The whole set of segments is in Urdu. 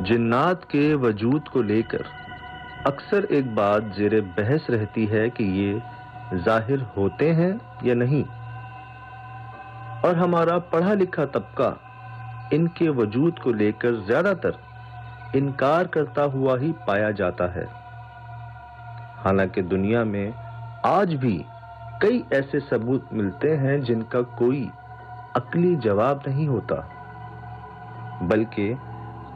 جنات کے وجود کو لے کر اکثر ایک بات زیر بحث رہتی ہے کہ یہ ظاہر ہوتے ہیں یا نہیں، اور ہمارا پڑھا لکھا طبقہ ان کے وجود کو لے کر زیادہ تر انکار کرتا ہوا ہی پایا جاتا ہے۔ حالانکہ دنیا میں آج بھی کئی ایسے ثبوت ملتے ہیں جن کا کوئی عقلی جواب نہیں ہوتا، بلکہ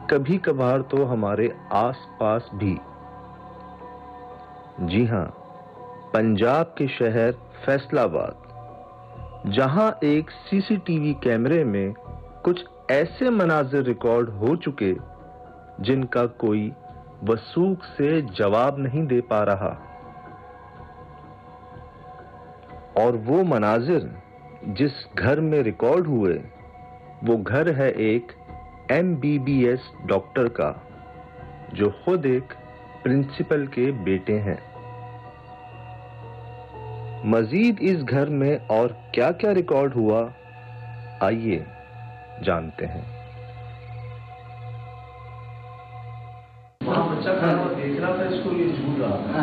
کبھی کبھار تو ہمارے آس پاس بھی۔ جی ہاں، پنجاب کے شہر فیصل آباد، جہاں ایک سی سی ٹی وی کیمرے میں کچھ ایسے مناظر ریکارڈ ہو چکے جن کا کوئی وثوق سے جواب نہیں دے پا رہا، اور وہ مناظر جس گھر میں ریکارڈ ہوئے وہ گھر ہے ایک MBBS ڈاکٹر کا، جو خود ایک پرنسپل کے بیٹے ہیں۔ مزید اس گھر میں اور کیا کیا ریکارڈ ہوا، آئیے جانتے ہیں۔ وہاں بچہ کھانا دیکھ رہا تھا، اس کو یہ جھول رہا تھا۔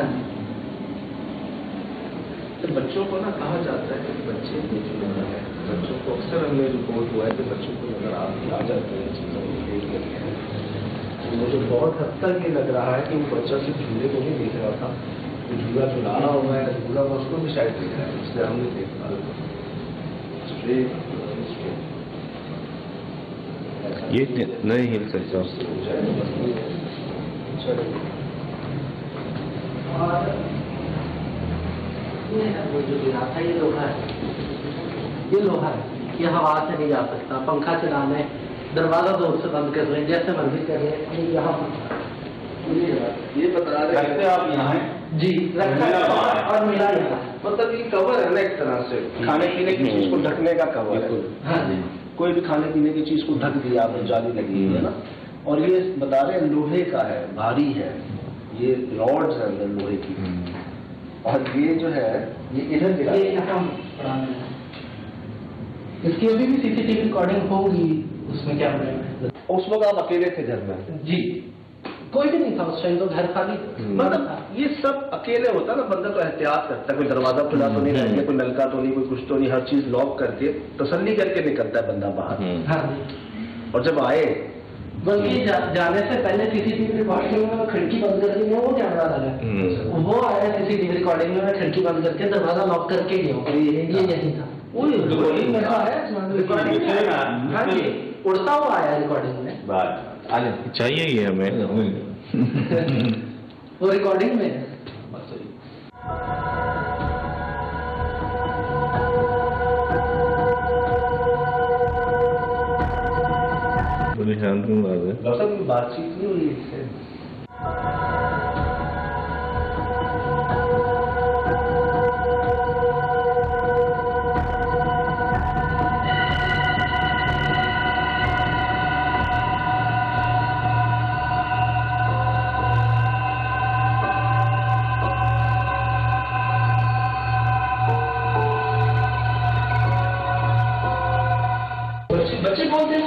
بچوں کو نا کہا جاتا ہے کہ بچے یہ جو نظر ہے، بچوں کو اکثر ہم نے رپورٹ ہوا ہے کہ بچوں کو نظر آ جاتے ہیں چیزوں کو دیکھ لیتے ہیں۔ مجھے بہت حد تک یہ لگ رہا ہے کہ وہ بچہ صرف جھولے کو نہیں دیکھ رہا تھا، وہ جھولا جھلا رہا ہوا ہے، جھولا کو اس کو بھی شاید دیکھ رہا ہے، اس لیے ہم نے دیکھ پا یہ نہیں ہل سکتا۔ وہ جو گرا تھا یہ لوہا ہے، یہ لوہا ہے، یہ ہوا سے نہیں جا سکتا۔ پنکھا چلانا ہے، دروازہ دور سے بند کر لیں، جیسے مرضی کر لیں۔ یہاں یہ بتا رہے آپ یہاں ہیں جی، رکھا اور ملا یہاں، مطلب یہ کور ہے نا ایک طرح سے کھانے پینے کی چیز کو ڈھکنے کا کور ہے۔ ہاں جی، کوئی بھی کھانے پینے کی چیز کو ڈھک دیا آپ نے، جالی لگی ہے نا، اور یہ بتا رہے ہیں لوہے کا ہے، بھاری ہے، یہ راڈز ہے اندر لوہے کی، اور یہ جو ہے یہ ادھر گرا ہے۔ اس کی ابھی بھی سی سی ٹی وی ریکارڈنگ ہوگی اس میں کیمرے میں۔ اس وقت آپ اکیلے تھے گھر میں؟ جی، کوئی بھی نہیں تھا اس ٹائم، تو گھر خالی مطلب یہ سب اکیلے ہوتا نا، بندہ تو احتیاط کرتا ہے، کوئی دروازہ کھلا تو نہیں رہ گیا، کوئی نلکا تو نہیں، کوئی کچھ تو نہیں، ہر چیز لاک کر کے تسلی کر کے نکلتا ہے بندہ باہر۔ ہاں جی، اور جب آئے بلکہ جانے سے پہلے سی سی ٹی وی ریکارڈنگ میں کھڑکی بند کر دی ہے، وہ کیمرہ لگا، وہ آیا سی سی ٹی وی ریکارڈنگ میں کھڑکی بند کر کے دروازہ لاک کر کے گیا، یہ نہیں تھا۔ ریکارڈنگ میں ہاں جی، اڑتا ہوا آیا ریکارڈنگ میں، چاہیے یہ ہمیں وہ ریکارڈنگ میں۔ بات چیت نہیں ہوئی اس سے؟ بچے کون تھے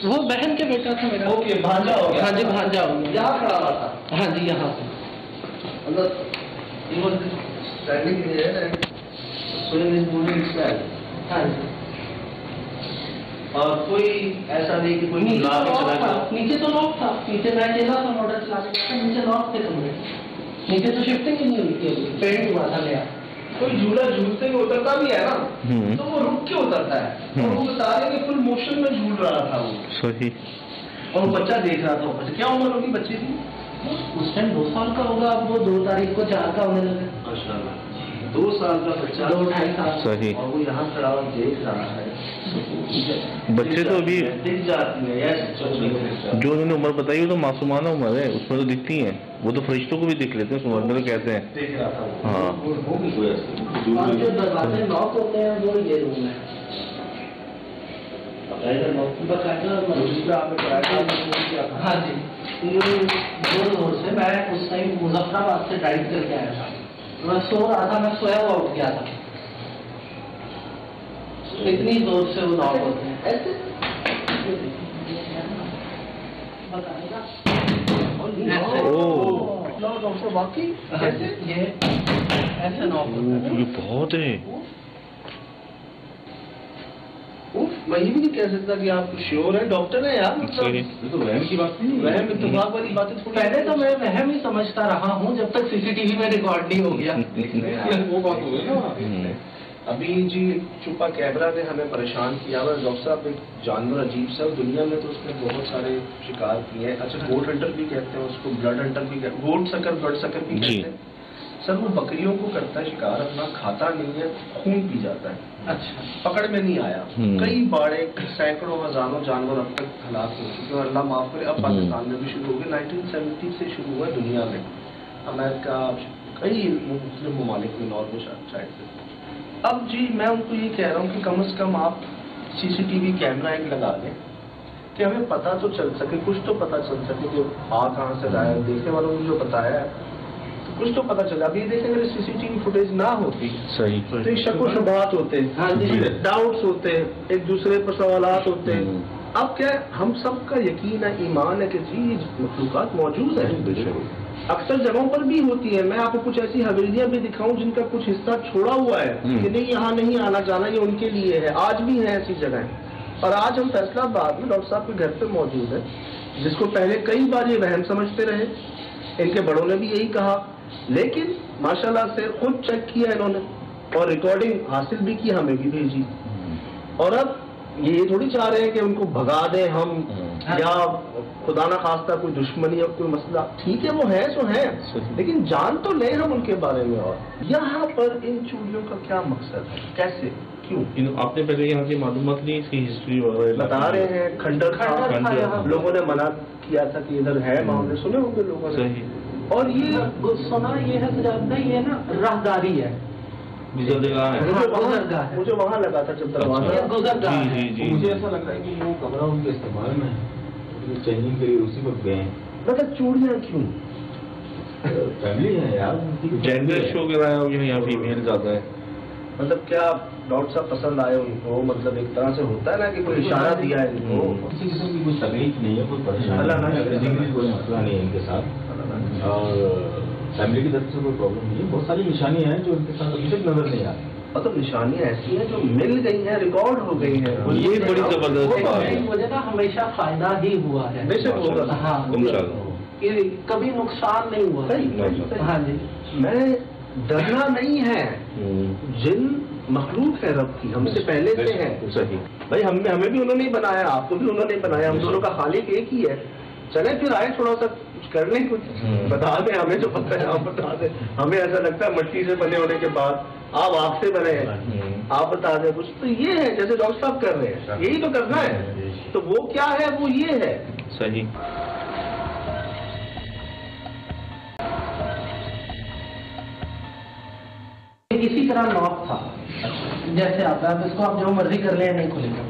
وہ بہن کے بیٹا تھا میرا۔ اوکے، بھانجا ہو گیا۔ ہاں جی، بھانجا ہو گیا، یہاں کھڑا ہوا تھا؟ ہاں جی، یہاں سے ہاں جی۔ اور کوئی ایسا نہیں کہ کوئی نیچے تو لاک تھا، نیچے میں اکیلا تھا ماڈل چلا کے، نیچے لاک تھے کمرے، نیچے تو شفٹنگ ہی نہیں ہوئی تھی، ابھی پینٹ ہوا تھا نیا۔ کوئی جھولا جھولتے ہوئے اترتا بھی ہے نا، تو وہ رک کے اترتا ہے، اور وہ بتا رہے کہ فل موشن میں جھول رہا تھا وہ، صحیح، اور وہ بچہ دیکھ رہا تھا اوپر سے۔ کیا عمر ہوگی بچے کی؟ اس ٹائم 2 سال کا ہوگا، اب وہ 2 تاریخ کو 4 کا ہونے لگا۔ ماشاء اللہ، 2 سال کا بچہ، 2-2.5 سال، صحیح۔ اور وہ یہاں کھڑا اور دیکھ رہا ہے۔ بچے تو ابھی دکھ جاتی ہے، جو انہوں نے عمر بتائی وہ تو معصومانہ عمر ہے، اس میں تو دکھتی ہیں، وہ تو فرشتوں کو بھی دیکھ لیتے ہیں، اس عمر میں تو کہتے ہیں۔ دیکھ رہا تھا ہاں، اور جو دروازے لاک ہوتے ہیں وہ یہ روم ہے، باقاعدہ آپ نے پڑھایا تھا؟ ہاں جی، زور زور سے میں اس ٹائم مظفر آباد سے ڈرائیو کر کے آیا تھا. میں سو رہا تھا, میں سویا ہوا اٹھ گیا تھا. اتنی زور سے وہ ناک ہوتے ہیں ایسے واقعی یہ ایسے ناک ہوتا ہے. بہت ہے. میں یہ بھی نہیں کہہ سکتا کہ آپ شیور ہیں, ڈاکٹر ہیں یار. تو وہم کی بات نہیں, وہم اتفاق والی باتیں تھوڑی. پہلے تو میں وہم ہی سمجھتا رہا ہوں جب تک سی سی ٹی وی میں ریکارڈ نہیں ہو گیا. وہ بات ہو گئی نا. ابھی جی چھپا کیمرہ نے ہمیں پریشان کیا ہوا. ڈاکٹر صاحب ایک جانور عجیب سا, دنیا میں تو اس نے بہت سارے شکار کیے ہیں. اچھا گوٹ ہنٹر بھی کہتے ہیں اس کو, بلڈ ہنٹر بھی کہتے ہیں, گوٹ سکر بلڈ سکر بھی کہتے ہیں. سر وہ بکریوں کو کرتا ہے شکار, اپنا کھاتا نہیں ہے, خون پی جاتا ہے. اچھا پکڑ میں نہیں آیا. کئی باڑے سینکڑوں ہزاروں جانور اب تک ہلاک ہو چکے ہیں, اللہ معاف کرے. اب پاکستان میں بھی شروع ہو گئے, 1970 سے شروع ہوا دنیا میں, امریکہ, کئی مختلف ممالک میں, نارتھ سائڈ سے. اب جی میں ان کو یہ کہہ رہا ہوں کہ کم از کم آپ سی سی ٹی وی کیمرہ ایک لگا دیں کہ ہمیں پتہ تو چل سکے, کچھ تو پتہ چل سکے کہ کہاں سے آیا. دیکھنے والوں نے جو بتایا ہے کچھ تو پتہ چلا. ابھی دیکھیں اگر سی سی ٹی وی فوٹیج نہ ہوتی صحیح تو شک و شبہات ہوتے, ڈاؤٹس ہوتے, ایک دوسرے پر سوالات ہوتے. اب کیا ہم سب کا یقین ہے, ایمان ہے کہ جی مخلوقات موجود ہیں. اکثر جگہوں پر بھی ہوتی ہے. میں آپ کو کچھ ایسی حویلیاں بھی دکھاؤں جن کا کچھ حصہ چھوڑا ہوا ہے کہ نہیں یہاں نہیں آنا جانا, یہ ان کے لیے ہے. آج بھی ہیں ایسی جگہیں. اور آج ہم فیصلہ آباد میں ڈاکٹر صاحب کے گھر پہ موجود ہیں, جس کو پہلے کئی بار یہ وہم سمجھتے رہے. ان کے بڑوں نے بھی یہی کہا, لیکن ماشاءاللہ سے خود چیک کیا انہوں نے اور ریکارڈنگ حاصل بھی کی, ہمیں بھی بھیجی. اور اب یہ تھوڑی چاہ رہے ہیں کہ ان کو بھگا دیں ہم, یا خدا نہ خواستہ کوئی دشمنی یا کوئی مسئلہ. ٹھیک ہے وہ ہے سو ہیں, لیکن جان تو لیں ہم ان کے بارے میں. اور یہاں پر ان چوڑیوں کا کیا مقصد ہے, کیسے, کیوں؟ آپ نے پہلے یہاں کی معلومات نہیں, اس کی ہسٹری وغیرہ بتا رہے ہیں. کھنڈر لوگوں نے منع کیا تھا کہ ادھر ہے معاملے, سنے ہوں گے لوگوں نے. اور یہ سنا یہ ہے جانتا یہ نا راہداری ہے, مجھے وہاں لگا تھا جب دروازہ گزرگاہ. مجھے ایسا لگ رہا ہے کہ وہ کمرہ ان کے استعمال میں چینجنگ کے لیے اسی وقت گئے ہیں. مطلب چوڑیاں کیوں؟ فیملی ہے یار, جینڈر شو کرایا ہو یہاں فیمیل زیادہ ہے. مطلب کیا ڈاکٹر صاحب پسند آئے ان کو, مطلب ایک طرح سے ہوتا ہے نا کہ کوئی اشارہ دیا ہے ان کو. کسی قسم کی کوئی تکلیف نہیں ہے, کوئی پریشانی, کوئی مسئلہ نہیں ہے ان کے ساتھ, اور فیملی کی طرف سے کوئی پرابلم نہیں ہے. بہت ساری نشانیاں ہیں جو ان کے ساتھ ابھی تک نظر نہیں آتی. مطلب نشانیاں ایسی ہیں جو مل گئی ہیں, ریکارڈ ہو گئی ہیں. یہ بڑی زبردست بات ہے. مجھے نا ہمیشہ فائدہ ہی ہوا ہے. بے شک ہوگا. ہاں کبھی نقصان نہیں ہوا. ہاں جی, میں ڈرنا نہیں ہے. جن مخلوق ہے رب کی, ہم سے پہلے سے ہے. صحیح بھائی ہمیں بھی انہوں نے بنایا, آپ کو بھی انہوں نے بنایا, ہم دونوں کا خالق ایک ہی ہے. چلے پھر آئے تھوڑا سا کچھ کر لیں, کچھ بتا دیں ہمیں جو پتہ ہے, آپ بتا دیں. ہمیں ایسا لگتا ہے مٹی سے بنے ہونے کے بعد آپ آگ سے بنے ہیں, آپ بتا دیں کچھ. تو یہ ہے جیسے ڈاکٹر صاحب کر رہے ہیں, یہی تو کرنا ہے. تو وہ کیا ہے, وہ یہ ہے. صحیح. اسی طرح لاک تھا جیسے آتا ہے, اس کو آپ جو مرضی کر لیں نہیں کھلے گا.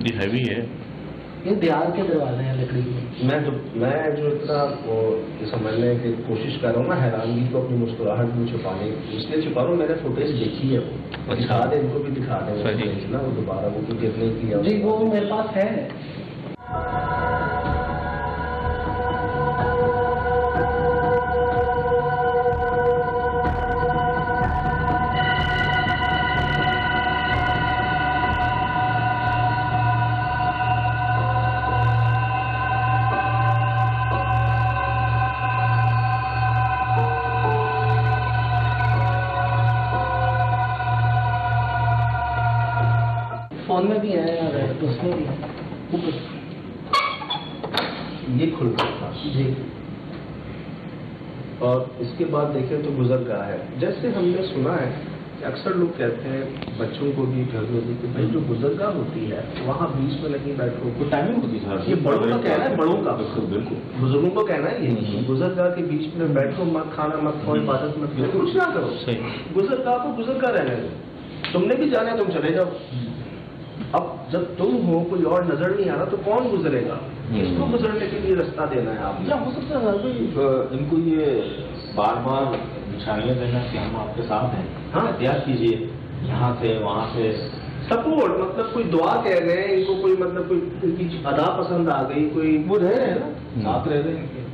یہ ہیوی ہے, یہ دیار کے دروازے ہیں لکڑی کے. میں جو اتنا وہ سمجھنے کی کوشش کر رہا ہوں نا, حیرانگی کو اپنی مسکراہٹ میں چھپانے, اس لیے چھپا رہا ہوں. میں نے فوٹیج دیکھی ہے, وہ دکھا دیں, ان کو بھی دکھا دیں نا, وہ دوبارہ وہ کچھ دیکھنے کی. جی وہ میرے پاس ہے. فون میں بھی ہے اور اس میں بھی. یہ کھل گیا جی. اور اس کے بعد دیکھیں تو گزرگاہ ہے. جیسے ہم نے سنا ہے کہ اکثر لوگ کہتے ہیں بچوں کو بھی گھر میں بھی کہ بھائی جو گزرگاہ ہوتی ہے وہاں بیچ میں نہیں بیٹھو. کوئی ٹائمنگ ہوتی ہے, یہ بڑوں کا کہنا ہے, بڑوں کا بالکل بزرگوں کو کہنا ہے یہ گزرگاہ کے بیچ میں بیٹھو مت, کھانا مت کھاؤ, عبادت مت کرو, کچھ نہ کرو. گزرگاہ کو گزرگاہ رہنے دو. تم نے بھی جانا ہے تم چلے جاؤ. اب جب تم ہو, کوئی اور نظر نہیں آ رہا تو کون گزرے گا. اس کو گزرنے کے لیے راستہ دینا ہے آپ. کیا ہو سکتا ہے ان کو یہ بار بار نشانیاں دینا کہ ہم آپ کے ساتھ ہیں, ہاں احتیاط کیجیے, یہاں سے وہاں سے سپورٹ, مطلب کوئی دعا کہہ گئے ان کو, کوئی مطلب کوئی ادا پسند آ گئی, کوئی وہ رہ رہے ہیں نا ساتھ رہ رہے ہیں,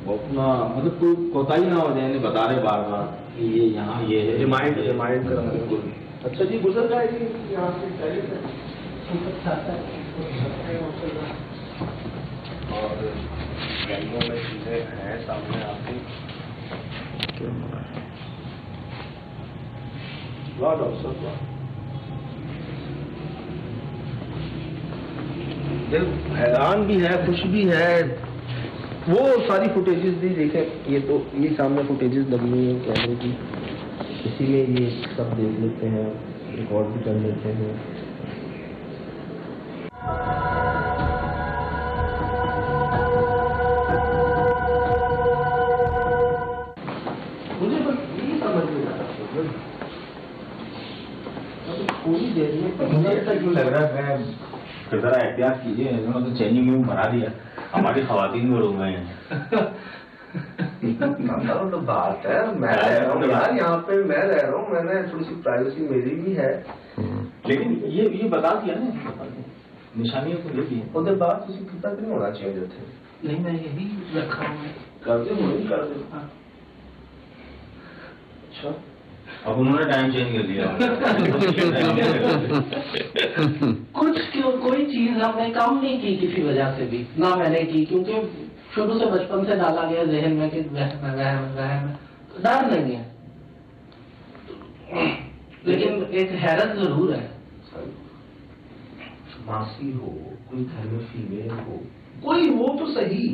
وہ اپنا مطلب کوئی کوتاہی نہ ہو جائے, بتا رہے بار بار کہ یہ یہاں یہ ہے, ریمائنڈ کرا رہے. اچھا جی, گزر جائے گی یہاں سے. اور گلیوں میں چیزیں ہیں سامنے آپ کی. دل حیران بھی ہے, خوش بھی ہے. وہ ساری فوٹیجز بھی دیکھیں, یہ تو یہ سامنے فوٹیجز لگی ہوئی ہیں کیمرے کی, اسی میں یہ سب دیکھ لیتے ہیں, ریکارڈ بھی کر لیتے ہیں. مجھے بس یہی سمجھ میں آ رہا پوری دیر میں لگ رہا ہے ذرا احتیاط کیجیے, انہوں نے تو چینجنگ روم بنا دیا, ہماری خواتین بھی رو گئے ہیں. تو بات ہے, میں رہ رہا ہوں یار یہاں پہ, میں رہ رہا ہوں, میں نے تھوڑی سی پرائیویسی میری بھی ہے, لیکن یہ بتا دیا نا نشانیاں تو یہ بھی ہیں. ادھر بات کسی کتنا نہیں ہونا چاہیے تھے. نہیں میں یہی رکھا ہوں, کر دے وہی کر دے. اچھا اب انہوں نے ٹائم چینج کر دیا. کوئی چیز ہم نے کم نہیں کی کسی وجہ سے بھی, نہ میں نے کی, کیونکہ شروع سے بچپن سے ڈالا گیا ذہن میں کہ ڈر نہیں ہے. لیکن ایک حیرت ضرور ہے, ماسی ہو, کوئی گھر میں فیمیل ہو, کوئی وہ تو صحیح.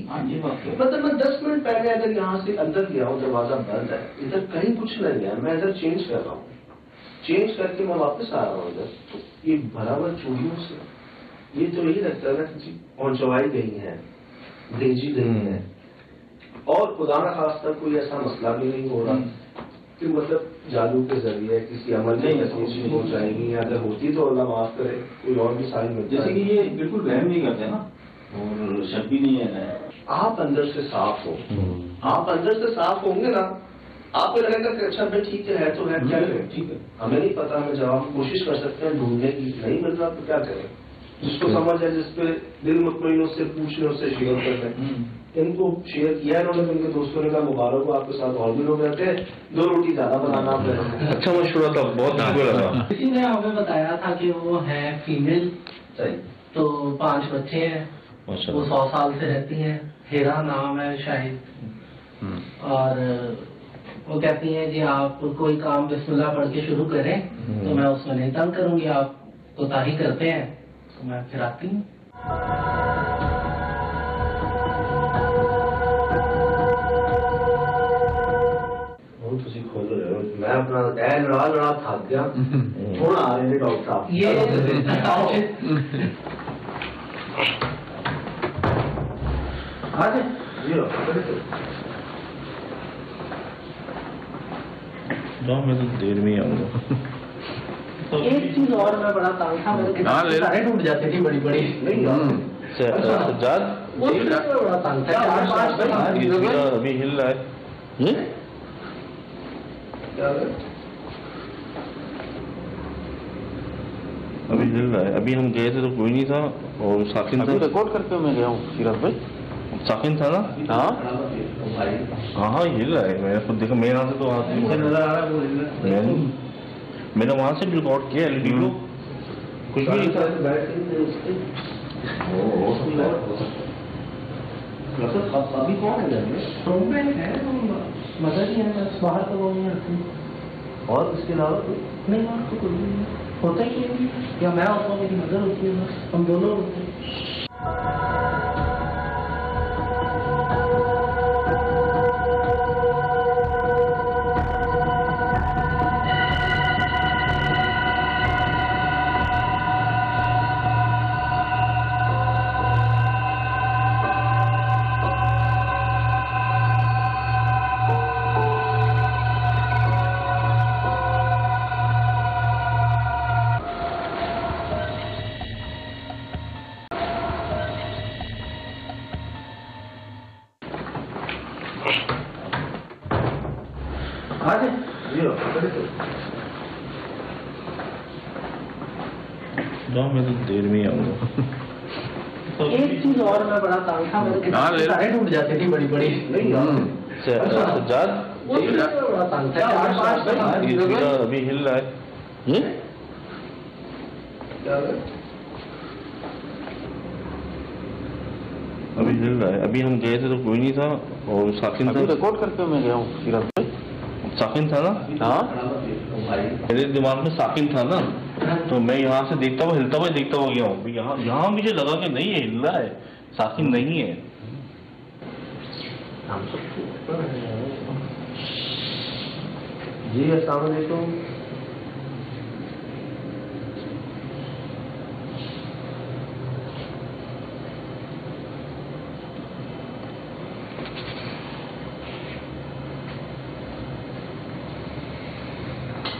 مطلب میں 10 منٹ پہلے اگر یہاں سے اندر گیا ہوں, دروازہ بند ہے, ادھر کہیں کچھ نہیں ہے, میں ادھر چینج کر رہا ہوں, چینج کر کے میں واپس آ رہا ہوں ادھر, تو یہ برابر چوڑیوں سے یہ تو یہی لگتا ہے نا کہ پہنچوائی گئی ہے, بھیجی گئی ہے. اور خدا نہ خاصہ کوئی ایسا مسئلہ بھی نہیں ہو رہا کہ مطلب جادو کے ذریعے کسی عمل میں نتیجے ہو جائیں گی, یا اگر ہوتی تو اللہ معاف کرے, کوئی اور بھی ساری ملتی. جیسے کہ یہ بالکل وہم نہیں کرتے نا, اور شک بھی نہیں ہے. آپ اندر سے صاف ہو, آپ اندر سے صاف ہوں گے نا, آپ کو لگے گا کہ اچھا بھائی ٹھیک ہے تو ہے, کیا کریں, ٹھیک ہے ہمیں نہیں پتا, ہمیں جواب کوشش کر سکتے ہیں ڈھونڈنے کی, نہیں مل رہا تو کیا کریں. جس کو سمجھ ہے, جس پہ دل مطمئن, اس سے پوچھ لیں, اس سے شیئر کر لیں. ان کو شیئر کیا انہوں نے, ان کے دوستوں نے کہا مبارک ہو, آپ کے ساتھ اور بھی لوگ رہتے ہیں, 2 روٹی زیادہ بنانا آپ نے. اچھا مشورہ تھا, بہت لگا. کسی نے ہمیں بتایا تھا کہ وہ ہے فیمیل, تو 5 بچے ہیں, وہ 100 سال سے رہتی ہیں, ہیرا نام ہے شاید, اور وہ کہتی ہیں کہ آپ کوئی کام بسم اللہ پڑھ کے شروع کریں تو میں اس میں نہیں تنگ کروں گی, آپ کوتاہی کرتے ہیں تو میں پھر آتی ہوں. کھولو, میں اپنا لڑا تھک گیا, تھوڑا آ رہے ہیں ڈاکٹر صاحب. میں تو دیر میں آؤں گا. ایک چیز اور میں بڑا تنگ تھا, میرے سارے ٹوٹ جاتے تھے بڑی بڑی. سجاد وہ بڑا تنگ تھا, ابھی ہل رہا ہے. ابھی ہل رہا ہے. ابھی ہم گئے تھے تو کوئی نہیں تھا, اور ساکن تھا. ریکارڈ کرتے ہوئے میں گیا ہوں سیرت بھائی, ساکن تھا نا. ہاں ہاں ہل رہا ہے, میں نے خود دیکھا, میرے یہاں سے تو میں نے وہاں سے بھی ریکارڈ کیا ویڈیو, کچھ بھی نہیں تھا. ابھی کون ہے مدر ہی ہے, باہر تو وہ نہیں رکھتی, اور اس کے علاوہ نہیں اور تو کوئی نہیں ہوتا ہی ہے, یا میں ہوتا ہوں, میری مدر ہوتی ہے, ہم دونوں ہوتے ہیں. میں تو دیر میں آؤں گا. ایک چیز اور میں بڑا تنگ تھا, میرے کتابیں ٹوٹ جاتی تھی بڑی بڑی. سجاد بڑا تنگ تھا. ابھی ہل رہا ہے. ابھی ہل رہا ہے. ابھی ہم گئے تھے تو کوئی نہیں تھا, اور ساکن تھا. ریکارڈ کر کے میں گیا ہوں. ساکن تھا نا. ہاں میرے دماغ میں ساکن تھا نا, تو میں یہاں سے دیکھتا ہوا ہلتا ہوا دیکھتا ہوا گیا ہوں. یہاں مجھے لگا کہ نہیں ہے, ہل رہا ہے, ساکن نہیں ہے. جی السلام علیکم.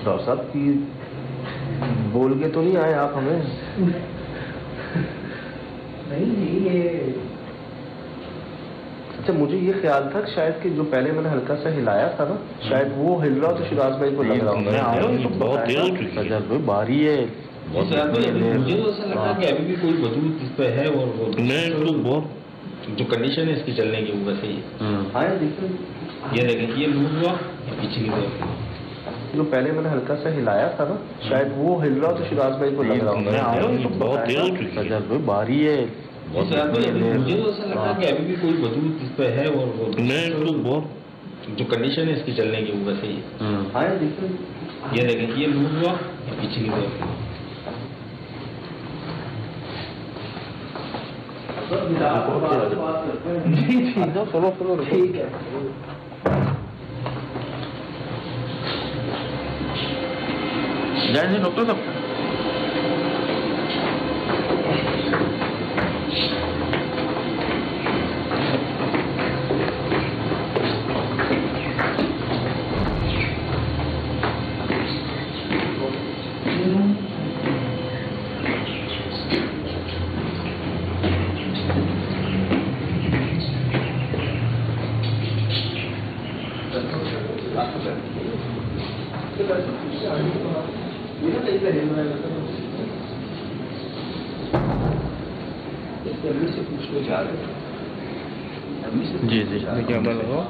ڈاکٹر صاحب کی بول کے تو نہیں آئے آپ ہمیں؟ نہیں جی, یہ اچھا مجھے یہ خیال تھا کہ شاید کہ جو پہلے میں نے ہلکا سا ہلایا تھا نا, شاید وہ ہل رہا تو شراز بھائی کو لگ رہا ہوں. بہت دیر ہو چکی ہے. باری ہے. مجھے تو ایسا لگتا کہ ابھی بھی کوئی وجود اس پہ ہے, اور بہت جو کنڈیشن ہے اس کی چلنے کی وہ ویسے ہی. یہ دیکھیں یہ لوٹ ہوا پیچھے کی طرف. جو پہلے میں نے ہلکا سا ہلایا تھا نا, شاید وہ ہل رہا تو شراز بھائی کو لگ رہا ہوں. بہت دیر ہو چکی ہے. باری ہے. مجھے تو ایسا لگتا کہ ابھی بھی کوئی وجود اس پہ ہے, اور بہت جو کنڈیشن ہے اس کی چلنے کی وہ ویسے ہی. یہ دیکھیں یہ لوٹ ہوا پیچھے کی طرف. چلو ٹھیک ہے. جائیں ڈاکٹر صاحب. جی جی کیمرہ لگاؤ.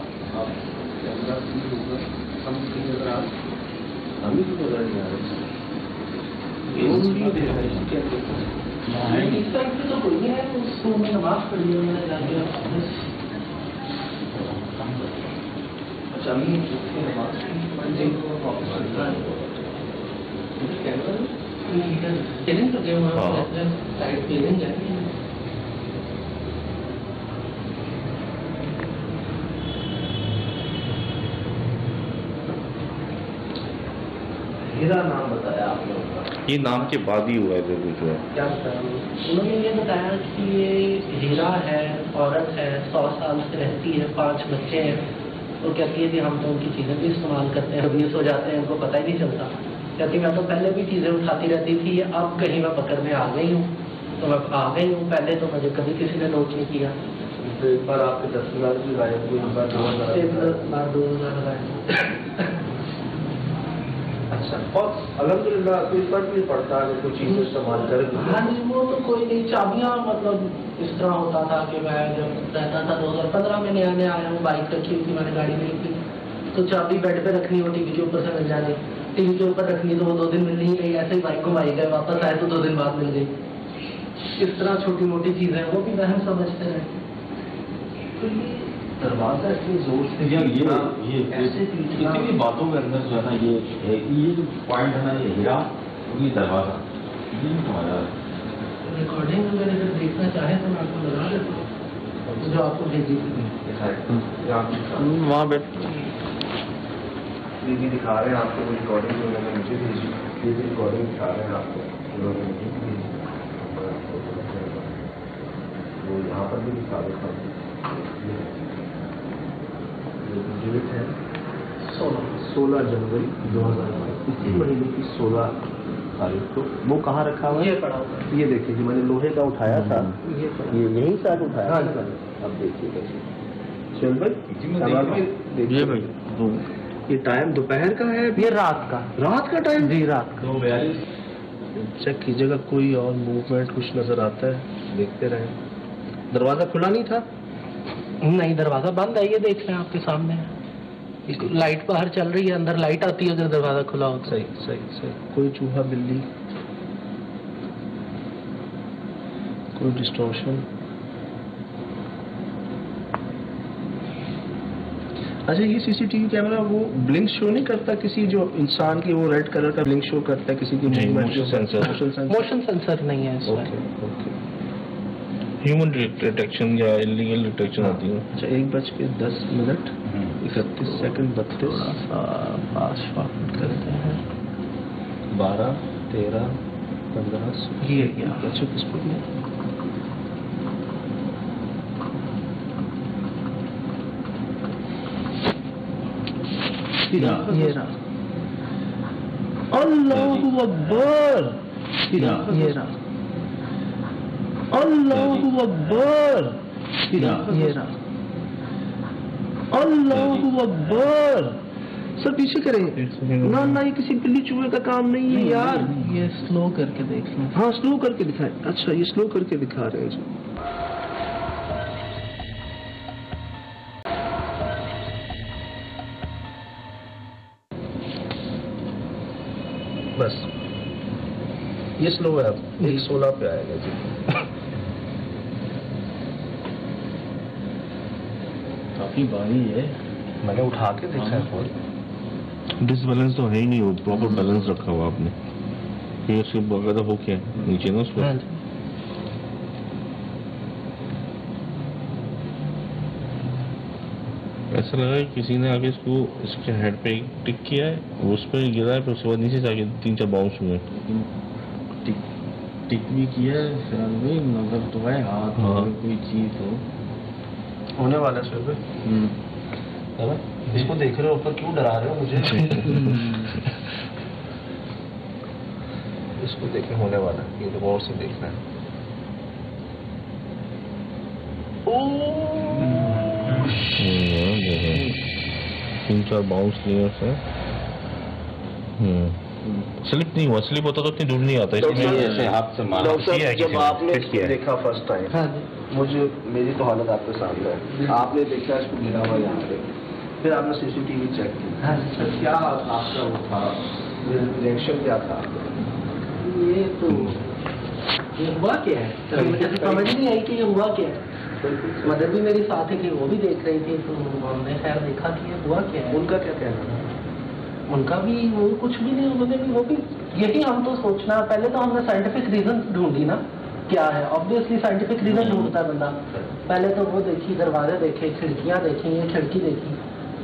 نماز پڑھی ہے میں نے جا کے. اچھا ہیرا نام بتایا آپ لوگوں کا. یہ نام کے بعد ہی ہوا ہے جو کچھ ہوا. کیا بتایا انہوں نے؟ یہ بتایا کہ یہ ہیرا ہے, عورت ہے, 100 سال سے رہتی ہے, 5 بچے ہیں. تو کہتی ہے کہ ہم تو ان کی چیزیں بھی استعمال کرتے ہیں, ابھی سو جاتے ہیں, ان کو پتہ ہی نہیں چلتا. کہتی میں تو پہلے بھی چیزیں اٹھاتی رہتی تھی, اب کہیں میں پکڑ میں آ گئی ہوں تو میں آ گئی ہوں, پہلے تو مجھے کبھی کسی نے نوٹ نہیں کیا. ایک بار آپ کے 10,000 بھی لائے ہوئے, ایک بار 2000 لگائے. اچھا بہت الحمدللہ. کوئی فرق نہیں پڑتا اگر کوئی چیز استعمال کرے. ہاں جی وہ تو کوئی نہیں. چابیاں مطلب اس طرح ہوتا تھا کہ میں جب رہتا تھا 2015 میں نیا نیا آیا ہوں, بائک رکھی ہوئی تھی میں نے, گاڑی میں رکھی, تو چابی بیڈ پہ رکھنی ہو, ٹی وی کے اوپر سے مل جانی, ٹی وی کے اوپر رکھنی تو وہ 2 دن مل نہیں گئی, ایسے ہی بائک کو بھائی گئے, واپس آئے تو 2 دن بعد مل گئی. اس طرح چھوٹی موٹی چیزیں وہ بھی وہم سمجھتے ہیں. دروازہ اتنی زور سے یہ اتنی باتوں کے اندر جو ہے نا, یہ جو پوائنٹ ہے نا, یہ ہیرا یہ دروازہ, یہ تمہارا ریکارڈنگ اگر دیکھنا چاہیں تو میں آپ کو لگا دیتا ہوں جو آپ کو بھیجی تھی. وہاں بیٹھ دیدی دکھا رہے ہیں آپ کو ریکارڈنگ جو انہوں نے مجھے بھیجی. دیدی ریکارڈنگ دکھا رہے ہیں آپ کو, انہوں نے مجھے بھیجی. وہ یہاں پر بھی دکھا دیتا ہوں. ڈیٹ ہے 16 جنوری 2022, اسی مہینے کی 16 تاریخ کو. وہ کہاں رکھا ہوا ہے؟ یہ دیکھیے جی, میں نے لوہے کا اٹھایا تھا, یہ یہیں سے آپ اٹھایا. اب دیکھیے یہ ٹائم دوپہر کا ہے؟ یہ رات کا ٹائم؟ جی رات کا. 2:42. چیک کیجیے گا کوئی اور موومنٹ کچھ نظر آتا ہے, دیکھتے رہیں. دروازہ کھلا نہیں تھا؟ نہیں, دروازہ بند ہے, یہ دیکھ رہے ہیں آپ کے سامنے. لائٹ باہر چل رہی ہے, اندر لائٹ آتی ہے, اگر دروازہ کھلا ہوتا. صحیح. کوئی چوہا بلی, کوئی ڈسٹورشن؟ اچھا, یہ سی سی ٹی وی کیمرہ وہ بلنک شو نہیں کرتا کسی جو انسان کی, وہ ریڈ کلر کا بلنک شو کرتا ہے کسی کی موومنٹ؟ موشن سینسر نہیں ہے اس میں. اوکے. ہیومن ڈیٹیکشن یا انلیگل ڈیٹیکشن آتی ہے. اچھا, 1:10 31 سیکنڈ 32 پاس فارورڈ کرتے ہیں. 12 13 15 یہ اچھا, کس پر یہ رہا. اللہ اکبر, یہ رہا. اللہ اکبر, یہ رہا. اللہ اکبر. سر پیچھے کریں. نہ یہ کسی بلی چوہے کا کام نہیں ہے یار. یہ سلو کر کے دیکھ لیں. ہاں, سلو کر کے دکھائیں. اچھا, یہ سلو کر کے دکھا رہے ہیں جی. بس یہ سلو ہے, اب 1:16 پہ آئے گا جی. کافی بھاری ہے. میں نے اٹھا کے دیکھا ہے فون. ڈس بیلنس تو ہے ہی نہیں, وہ پراپر بیلنس رکھا ہوا آپ نے. پھر اس کے بغیر ہو کیا نیچے نا اس پر. ایسا لگا کہ کسی نے آگے اس کے ہیڈ پہ ٹک کیا ہے, اس پہ گرا ہے, پھر اس کے بعد نیچے سے آگے 3-4 باؤنس ہوئے. ٹک بھی کیا ہے خیال میں, نظر تو ہے ہاتھ میں کوئی چیز ہو. ہونے والا ہے سر. اس کو دیکھ رہے ہو اوپر, کیوں ڈرا رہے ہو مجھے؟ اس کو دیکھیں, ہونے والا ہے, یہ تو غور سے دیکھنا ہے. 3-4 باؤنس لیے اسے. سلپ نہیں ہوا, سلپ ہوتا تو اتنی دور نہیں آتا. ایسے ہاتھ سے مارا. ڈاکٹر صاحب, جب آپ نے اس کو دیکھا فرسٹ ٹائم, مجھے میری تو حالت آپ کے سامنے ہے. آپ نے دیکھا اس کو گرا ہوا یہاں پہ, پھر آپ نے سی سی ٹی وی چیک کی, کیا آپ کا وہ تھا, ریئیکشن کیا تھا؟ یہ تو یہ ہوا کیا ہے, مجھے سمجھ نہیں آئی کہ یہ ہوا کیا ہے. مدر بھی میری ساتھ ہے کہ وہ بھی دیکھ رہی تھی, تو ہم نے خیر دیکھا کہ یہ ہوا کیا ہے. ان کا کیا کہنا ہے؟ ان کا بھی وہ کچھ بھی نہیں, انہوں نے بھی وہ بھی یہی ہم تو سوچنا. پہلے تو ہم نے سائنٹیفک ریزن ڈھونڈی نا, کیا ہے. آبویسلی سائنٹیفک ریزن ڈھونڈتا ہے بندہ. پہلے تو وہ دیکھی, دروازے دیکھے, کھڑکیاں دیکھی. یہ کھڑکی دیکھی,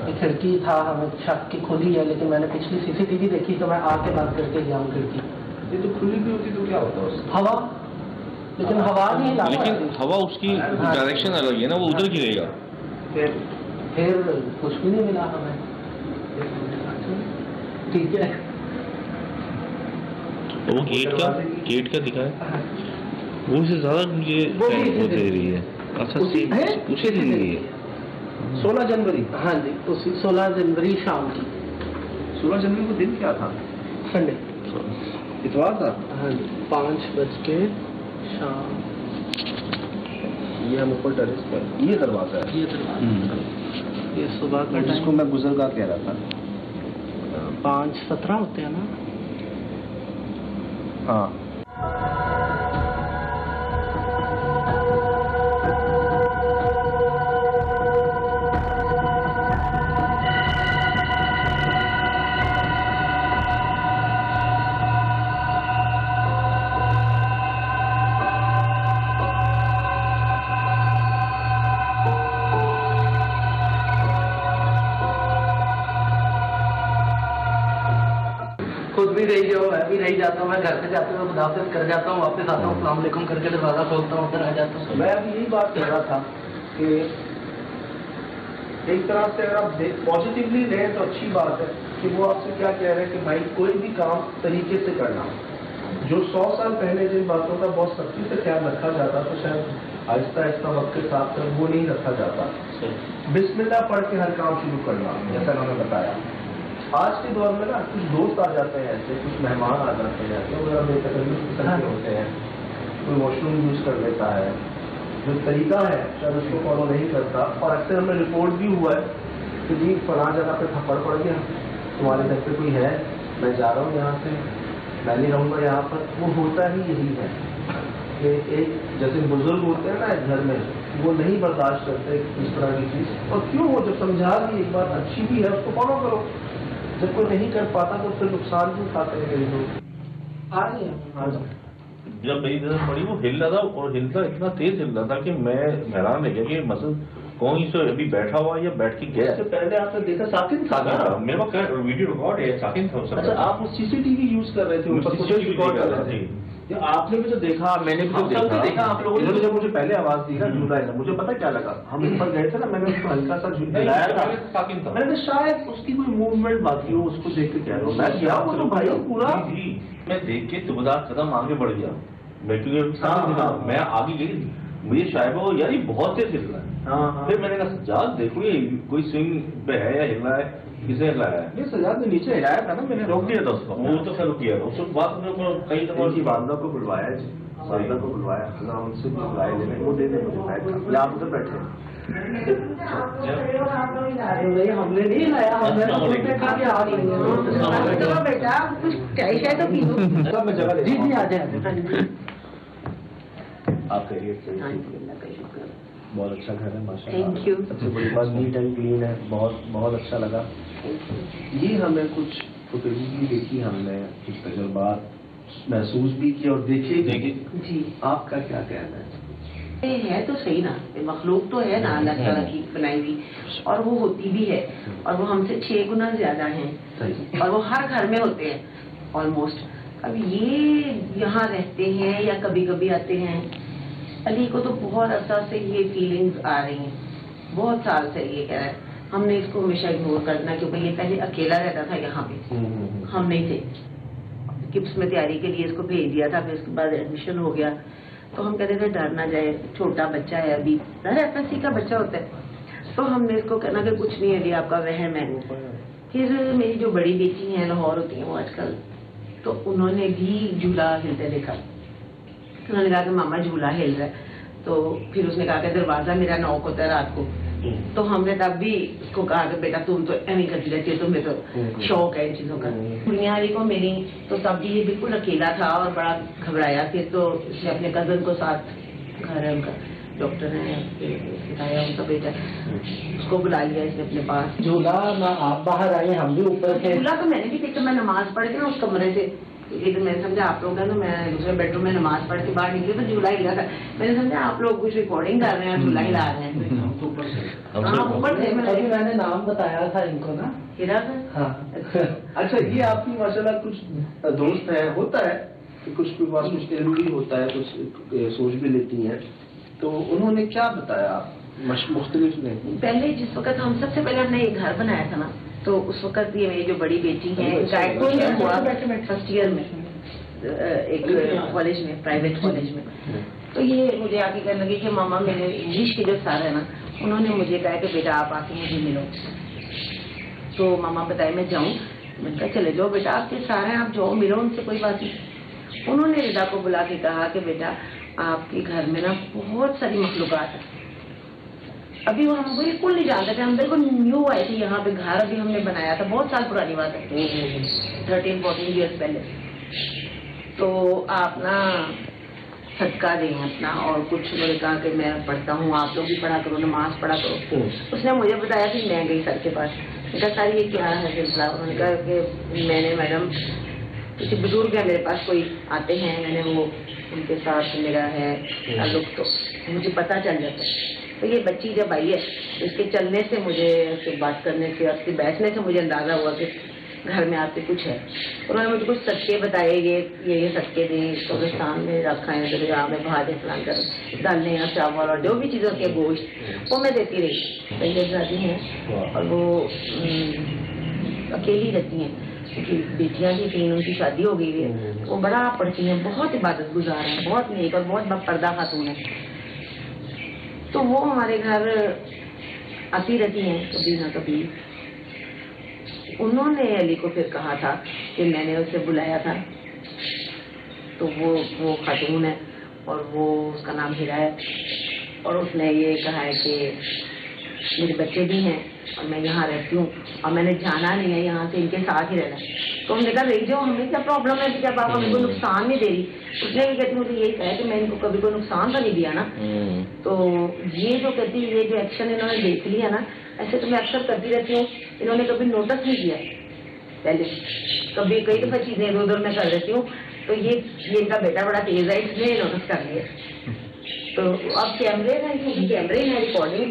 یہ کھڑکی تھا ہمیں شک کی کھلی ہے, لیکن میں نے پچھلی سی سی ٹی وی دیکھی تو میں آ کے بند کر کے گیا ہوں کھڑکی. یہ تو کھلی بھی ہوتی تو کیا ہوتا ہے؟ ہوا, لیکن ہوا نہیں لا. لیکن ہوا اس کی ڈائریکشن الگ ہے نا, وہ ادھر گرے گا. پھر کچھ بھی نہیں ملا ہمیں. ٹھیک ہے. وہ گیٹ کا دکھا ہے, وہ سے زیادہ مجھے وہ دے رہی ہے. اچھا, اسی دن ہے 16 جنوری. ہاں جی, اسی 16 جنوری شام کی. 16 جنوری کو دن کیا تھا؟ سنڈے, اتوار تھا. ہاں جی, 5 بجے شام. یہ ہم اوپر ٹیرس پر, یہ دروازہ ہے. یہ صبح کا, جس کو میں گزرگاہ کہہ رہا تھا. 5:17 ہوتے ہیں نا. ہاں. خود بھی رہی جاؤ, میں بھی رہی جاتا ہوں. میں گھر سے جاتے ہوئے خدافظ کر جاتا ہوں, واپس آتا ہوں, السلام علیکم کر کے دروازہ کھولتا ہوں, ادھر آ جاتا ہوں. میں ابھی یہی بات کہہ رہا تھا کہ ایک طرح سے اگر آپ پازیٹیولی لیں تو اچھی بات ہے کہ وہ آپ سے کیا کہہ رہے ہیں کہ بھائی کوئی بھی کام طریقے سے کرنا. جو 100 سال پہلے جن باتوں کا بہت سختی سے خیال رکھا جاتا تو شاید آہستہ آہستہ وقت کے ساتھ وہ نہیں رکھا جاتا. بسم اللہ پڑھ کے ہر کام شروع کرنا، جیسا انہوں نے بتایا. آج کے دور میں نا کچھ دوست آ جاتے ہیں ایسے، کچھ مہمان آ جاتے ہیں ایسے، وہ بے تکلف قسم کے ہوتے ہیں. کوئی واش روم یوز کر لیتا ہے، جو طریقہ ہے شاید اس کو فالو نہیں کرتا. اور اکثر ہمیں رپورٹ بھی ہوا ہے کہ جی فلاں جگہ پہ تھپڑ پڑ گیا، تمہارے گھر پہ کوئی ہے، میں جا رہا ہوں یہاں سے، میں نہیں رہوں گا یہاں پر. وہ ہوتا ہی یہی ہے کہ ایک جیسے بزرگ ہوتے ہیں نا ایک گھر میں، وہ نہیں برداشت کرتے اس طرح کی چیز. اور کیوں وہ جب سمجھا دی ایک بات اچھی بھی ہے اس کو فالو کرو، جب کوئی نہیں کر پاتا تو پھر نقصان بھی اٹھاتے ہیں کئی لوگ. آ رہی ہے جب میری نظر پڑی وہ ہل رہا تھا، اور ہلتا اتنا تیز ہل رہا تھا کہ میں حیران رہ گیا کہ مثلا کون سے ابھی بیٹھا ہوا یا بیٹھ کے گیا. اس سے پہلے آپ نے دیکھا ساکن تھا نا، میرے پاس ویڈیو ریکارڈ ہے، ساکن تھا. اچھا آپ وہ سی سی ٹی وی یوز کر رہے تھے، اوپر کچھ ریکارڈ کر رہے تھے. آپ نے بھی تو دیکھا، میں نے بھی تو دیکھا. آپ لوگوں نے جب مجھے پہلے آواز دی نا جھولا ہے، مجھے پتا کیا لگا، ہم اوپر گئے تھے نا، میں نے اس کو ہلکا سا جھلایا تھا، میں نے شاید اس کی کوئی موومنٹ باقی ہو، اس کو دیکھ کے کہہ رہا ہوں میں کیا وہ تو بھائی پورا. میں دیکھ کے دوبارہ قدم آگے بڑھ گیا، میں کیونکہ میں آگے گئی، مجھے شاید وہ یار یہ بہت تیز ہل رہا ہے. پھر میں نے کہا سجاد دیکھو یہ کوئی سوئنگ پہ ہے یا ہل رہا ہے، کسے ہلایا ہے؟ یہ سجاد نے نیچے ہلایا تھا نا، میں نے روک دیا تھا اس کو. وہ تو خیر روک دیا تھا اس بعد میں کئی دفعہ کی والدہ کو بلوایا جی، والدہ کو بلوایا، ان سے بلائے لینے وہ دے دیں مجھے بیٹھ کر. آپ ادھر بیٹھے ہم نے نہیں لایا، ہم نے بیٹا کچھ چائے شائے تو پیو. سب میں جگہ لے. جی جی آ جائیں. آپ خیریت سے؟ بہت اچھا گھر ہے ماشاء اللہ. Thank you. سب سے بڑی بات نیٹ اینڈ کلین ہے، بہت بہت اچھا لگا. یہ ہمیں کچھ فوٹیج بھی دیکھی، ہم نے کچھ تجربات محسوس بھی کیے اور دیکھے. جی آپ کا کیا کہنا ہے؟ ہے تو صحیح نا، مخلوق تو ہے نا اللہ تعالیٰ کی بنائی ہوئی، اور وہ ہوتی بھی ہے، اور وہ ہم سے 6 گنا زیادہ ہیں، اور وہ ہر گھر میں ہوتے ہیں آلموسٹ. اب یہ یہاں رہتے ہیں یا کبھی کبھی آتے ہیں. علی کو تو بہت عرصہ سے یہ فیلنگز آ رہی ہیں، بہت سال سے یہ کہہ رہا ہے. ہم نے اس کو ہمیشہ اگنور کرنا، کیونکہ یہ پہلے اکیلا رہتا تھا یہاں پہ، ہم نہیں تھے. کپس میں تیاری کے لیے اس کو بھیج دیا تھا، پھر اس کے بعد ایڈمیشن ہو گیا. تو ہم کہتے تھے ڈر نہ جائے، چھوٹا بچہ ہے ابھی، FSC کا بچہ ہوتا ہے. تو ہم نے اس کو کہنا کہ کچھ نہیں ہے، ابھی آپ کا وہم ہے. پھر میری جو بڑی بیٹی ہیں لاہور ہوتی ہیں وہ آج کل، تو انہوں نے بھی جھولا ہلتے دیکھا. انہوں نے کہا کہ ماما جھولا ہل رہا ہے. تو پھر اس نے کہا کہ دروازہ میرا نوک ہوتا ہے رات کو. تو ہم نے تب بھی اس کو کہا کہ بیٹا تم تو ایویں کرتی رہتی ہے، تمہیں تو شوق ہے ان چیزوں کا. دنیا علی کو میری تو تب بھی یہ بالکل اکیلا تھا اور بڑا گھبرایا. پھر تو اس نے اپنے کزن کو ساتھ، گھر ہے ان کا، ڈاکٹر ہیں، بتایا ان کا بیٹا، اس کو بلا لیا اس نے اپنے پاس. جھولا نہ آپ باہر آئے، ہم بھی اوپر تھے. جھولا تو میں نے بھی دیکھا، میں نماز پڑھ کے نا اس کمرے سے، تو میں نے سمجھا آپ لوگ ہیں نا، میں دوسرے بیڈ روم میں نماز پڑھ کے باہر نکلی تو جھولا ہلا تھا. میں نے سمجھا آپ لوگ کچھ ریکارڈنگ کر رہے ہیں، جھولا ہلا رہے ہیں. ہاں اوپر تھے. ابھی میں نے نام بتایا تھا ان کو نا، ہیرا تھا. ہاں. اچھا یہ آپ کی ماشاءاللہ کچھ دوست ہیں، ہوتا ہے کہ کچھ کے پاس کچھ علم بھی ہوتا ہے، کچھ سوچ بھی لیتی ہیں. تو انہوں نے کیا بتایا مختلف نے؟ پہلے جس وقت ہم سب سے پہلے ہم نے یہ گھر بنایا تھا نا، تو اس وقت یہ میری جو بڑی بیٹی ہے فرسٹ ایئر میں ایک کالج میں، پرائیویٹ کالج میں، تو یہ مجھے آ کے کہنے لگی کہ ماما میرے انگلش کے جو سر ہیں نا، انہوں نے مجھے کہا کہ بیٹا آپ آ کے مجھے ملو. تو ماما بتائے میں جاؤں. میں نے کہا چلے جاؤ بیٹا، آپ کے سارے ہیں، آپ جاؤ ملو ان سے، کوئی بات نہیں. انہوں نے ردا کو بلا کے کہا کہ بیٹا آپ کے گھر میں نا بہت ساری مخلوقات ہیں. ابھی وہ ہم بالکل نہیں جانتے تھے، ہم بالکل نیو آئے تھے یہاں پہ. گھر ابھی ہم نے بنایا تھا، بہت سال پرانی بات ہے، 13-14 ایئرس پہلے. تو آپ نا صدقہ دیں اپنا، اور کچھ انہوں نے کہا کہ میں پڑھتا ہوں، آپ لوگ بھی پڑھا کرو، نماز پڑھا کرو. اس نے مجھے بتایا کہ میں گئی سر کے پاس. میں کہا سر یہ کیا ہے سلسلہ؟ انہوں نے کہا کہ میں نے میڈم کسی بزرگ ہے میرے پاس، کوئی آتے ہیں، میں نے وہ ان کے ساتھ میرا ہے تعلق، تو مجھے پتہ چل جاتا ہے. تو یہ بچی جب آئی ہے، اس کے چلنے سے مجھے، اس سے بات کرنے سے، اس کے بیٹھنے سے مجھے اندازہ ہوا کہ گھر میں آپ کے کچھ ہے. انہوں نے مجھے کچھ صدقے بتائے، یہ صدقے دیں، قبرستان میں رکھا ہے، درگاہ میں بہا دیں، فلان کر ڈالنے ہیں، چاول اور جو بھی چیزوں کے گوشت وہ میں دیتی رہی. پہلے شادی ہیں اور وہ اکیلی رہتی ہیں، کیونکہ بیٹیاں بھی 3 ان کی شادی ہو گئی ہے. وہ بڑا پڑھتی ہیں، بہت عبادت گزار ہیں، بہت نیک اور بہت پردہ خاتون ہیں. تو وہ ہمارے گھر آتی رہتی ہیں کبھی نہ کبھی. انہوں نے علی کو پھر کہا تھا کہ میں نے اسے بلایا تھا، تو وہ خاتون ہے اور وہ اس کا نام ہیرا ہے، اور اس نے یہ کہا ہے کہ میرے بچے بھی ہیں اور میں یہاں رہتی ہوں اور میں نے جانا نہیں ہے یہاں سے، ان کے ساتھ ہی رہنا. تو ہم نے کہا رہی جاؤ، ہمیں کیا پرابلم ہے، جب آپ ہمیں کوئی نقصان نہیں دے رہی. اس نے بھی کہتی مجھے یہی کہا کہ میں ان کو کبھی کوئی نقصان تو نہیں دیا نا. تو یہ جو کہتی یہ جو ایکشن انہوں نے دیکھ لیا نا، ایسے تو میں اکثر کرتی رہتی ہوں، انہوں نے کبھی نوٹس نہیں کیا پہلے. کبھی کئی دفعہ چیزیں ادھر ادھر میں کر دیتی ہوں تو یہ ان کا بیٹا بڑا تیز ہے، اس نے نوٹس کر لیا. تو اب کیمرے ہیں، کیونکہ کیمرے ہیں، ریکارڈنگ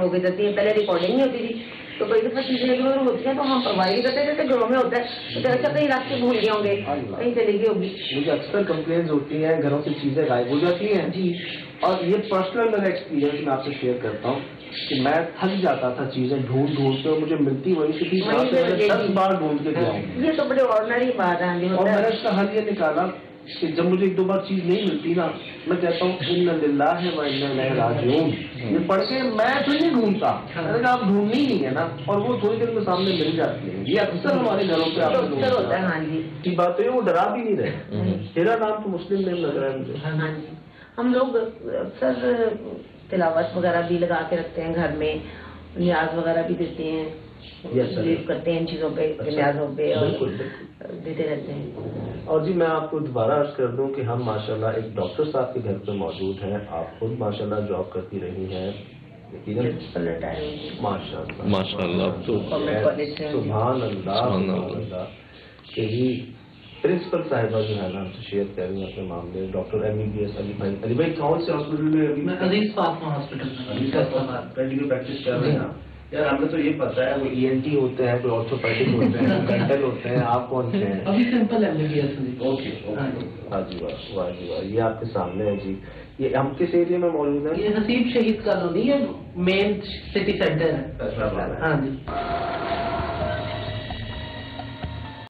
ہو گئی جاتی ہے. پہلے ریکارڈنگ نہیں ہوتی تھی تو کئی دفعہ چیزیں ادھر ہوتی ہیں تو ہم پرواہ نہیں کرتے، جیسے گھروں میں ہوتا ہے تو اچھا کہیں راستے بھول گئے ہوں گے، کہیں چلی گئی ہوگی. مجھے اکثر کمپلینز ہوتی ہیں گھروں سے چیزیں غائب ہو جاتی ہیں جی. اور یہ پرسنل میرا ایکسپیرینس میں آپ سے شیئر کرتا ہوں کہ میں تھک جاتا تھا چیزیں ڈھونڈ کے، اور مجھے ملتی وہی سے تھی جہاں سے میں نے 10 بار ڈھونڈ کے دیا ہوں. یہ تو بڑے آرڈنری بات ہے. اور میں نے اس کا حل یہ نکالا کہ جب مجھے 1-2 بار چیز نہیں ملتی نا، میں کہتا ہوں اِنَّ لِلَّهِ وَإِنَّا إِلَيْهِ رَاجِعُونَ. یہ پڑھ کے میں تو نہیں ڈھونڈتا، میں نے کہا آپ ڈھونڈنی ہی نہیں ہے نا، اور وہ تھوڑی دیر میں سامنے مل جاتی ہے. یہ اکثر ہمارے گھروں پہ اکثر ہوتا ہے. ہاں جی کی بات ہے، وہ ڈرا بھی نہیں رہے. میرا نام تو مسلم نیم لگ رہا ہے مجھے. ہاں جی. ہم لوگ اکثر تلاوت وغیرہ بھی لگا کے رکھتے ہیں گھر میں، نیاز وغیرہ بھی دیتے ہیں، بلیو کرتے ہیں ان چیزوں پہ، نیازوں پہ، اور دیتے رہتے ہیں. اور جی میں آپ کو دوبارہ عرض کر دوں کہ ہم ماشاءاللہ ایک ڈاکٹر صاحب کے گھر پہ موجود ہیں. آپ خود ماشاءاللہ جاب کرتی رہی ہیں. ماشاءاللہ. سبحان اللہ. کہ جی پرنسپل صاحبہ جو ہے نا ہم سے شیئر کر رہی ہیں اپنے معاملے. ڈاکٹر MBBS علی بھائی کون سے ہاسپٹل میں ابھی؟ میں عزیز فاطمہ ہاسپٹل میں پریکٹس کر رہے ہیں. یار ہمیں تو یہ پتا ہے وہ ENT ہوتے ہیں، کوئی آرتھوپیڈک ہوتے ہیں، ڈینٹل ہوتے ہیں. آپ کون سے ہیں؟ ابھی سمپل MBBS. اوکے. ہاں جی واہ جی واہ. یہ آپ کے سامنے ہے جی. یہ ہم کس ایریا میں موجود ہیں؟ یہ حسیب شہید کالونی ہے، مین سٹی سینٹر ہے. ہاں جی.